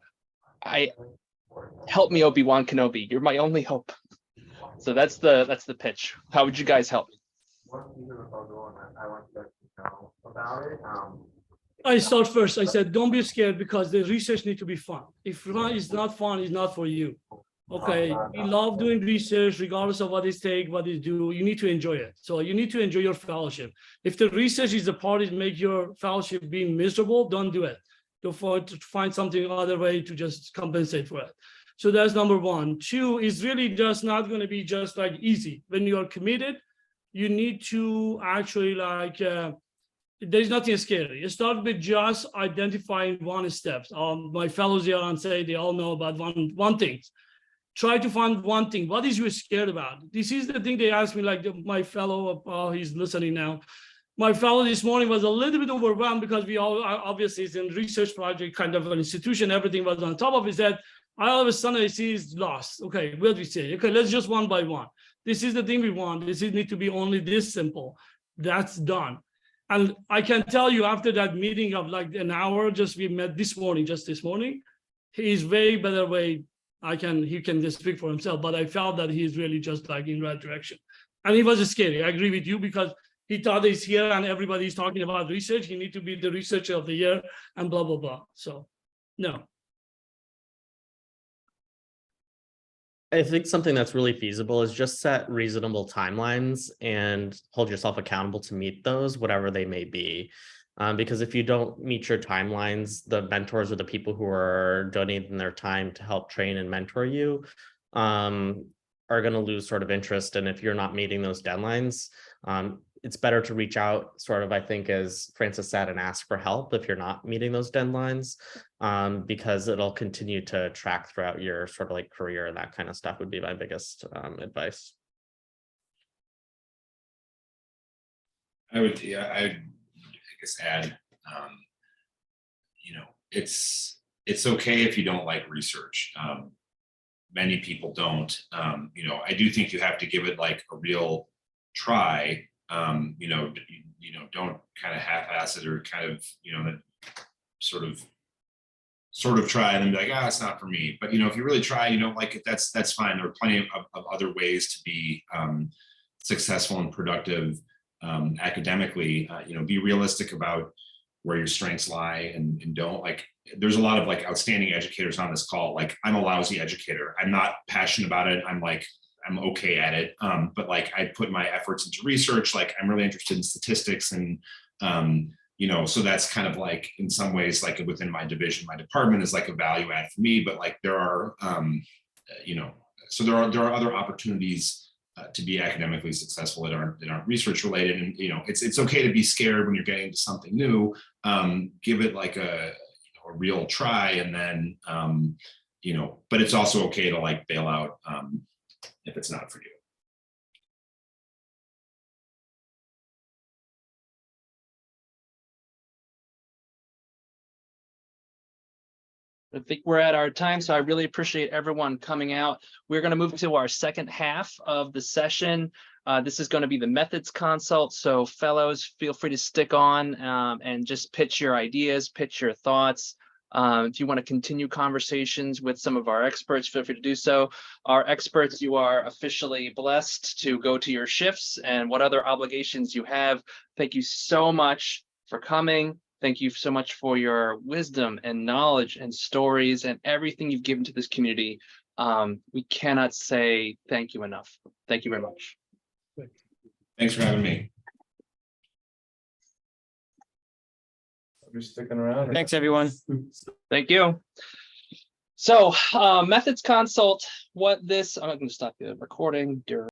Help me, Obi-Wan Kenobi. You're my only hope. So that's the pitch. How would you guys help me? I start first. I said, don't be scared because the research needs to be fun. If it's not fun, it's not for you. Okay, we love doing research regardless of what it takes, what it do. You need to enjoy it. So you need to enjoy your fellowship. If the research is the part that make your fellowship being miserable, don't do it. To find something other way to just compensate for it. So that's number 1. 2 is really just not going to be just like easy. When you are committed, you need to actually there's nothing scary. You start with just identifying one step. My fellows here on say they all know about one thing. Try to find one thing. What is you scared about? This is the thing they asked me, like my fellow, he's listening now. My fellow this morning was a little bit overwhelmed because we all obviously it's in research project, kind of an institution, everything was on top of his head. All of a sudden I see he's lost. Okay, what do we say? Okay, let's just one by one. This is the thing we want. This is need to be only this simple. That's done. And I can tell you after that meeting of like an hour, just we met this morning, he's way better way. He can just speak for himself, but I felt that he's really just like in the right direction. And he was scary. I agree with you because he thought he's here and everybody's talking about research. He need to be the researcher of the year and blah, blah, blah. So no. I think something that's really feasible is just set reasonable timelines and hold yourself accountable to meet those, whatever they may be. Because if you don't meet your timelines, the mentors or the people who are donating their time to help train and mentor you are going to lose sort of interest. And if you're not meeting those deadlines, it's better to reach out, sort of, I think, as Francis said, and ask for help if you're not meeting those deadlines, because it'll continue to track throughout your sort of like career, and that kind of stuff would be my biggest advice. I guess add, it's okay if you don't like research. Many people don't. I do think you have to give it like a real try. Don't kind of half-ass it or kind of, sort of try and then be like, it's not for me. But, if you really try, you don't like it, that's fine. There are plenty of other ways to be successful and productive academically. Be realistic about where your strengths lie and don't. Like, there's a lot of like outstanding educators on this call. Like, I'm a lousy educator. I'm not passionate about it. I'm okay at it. But like, I put my efforts into research. Like, I'm really interested in statistics and, so that's kind of like, in some ways, like within my division, my department is like a value add for me, but like there are, so there are other opportunities to be academically successful that aren't research related. And, it's okay to be scared when you're getting into something new. Give it like a real try, and then, but it's also okay to like bail out if it's not for you. I think we're at our time, so I really appreciate everyone coming out. We're going to move to our second half of the session. This is going to be the methods consult. So fellows, feel free to stick on and just pitch your ideas, pitch your thoughts. If you want to continue conversations with some of our experts, feel free to do so. Our experts, you are officially blessed to go to your shifts and what other obligations you have. Thank you so much for coming. Thank you so much for your wisdom and knowledge and stories and everything you've given to this community. We cannot say thank you enough. Thank you very much. Thanks for having me. You're sticking around. Thanks, everyone. Thank you. So methods consult, I'm going to stop the recording during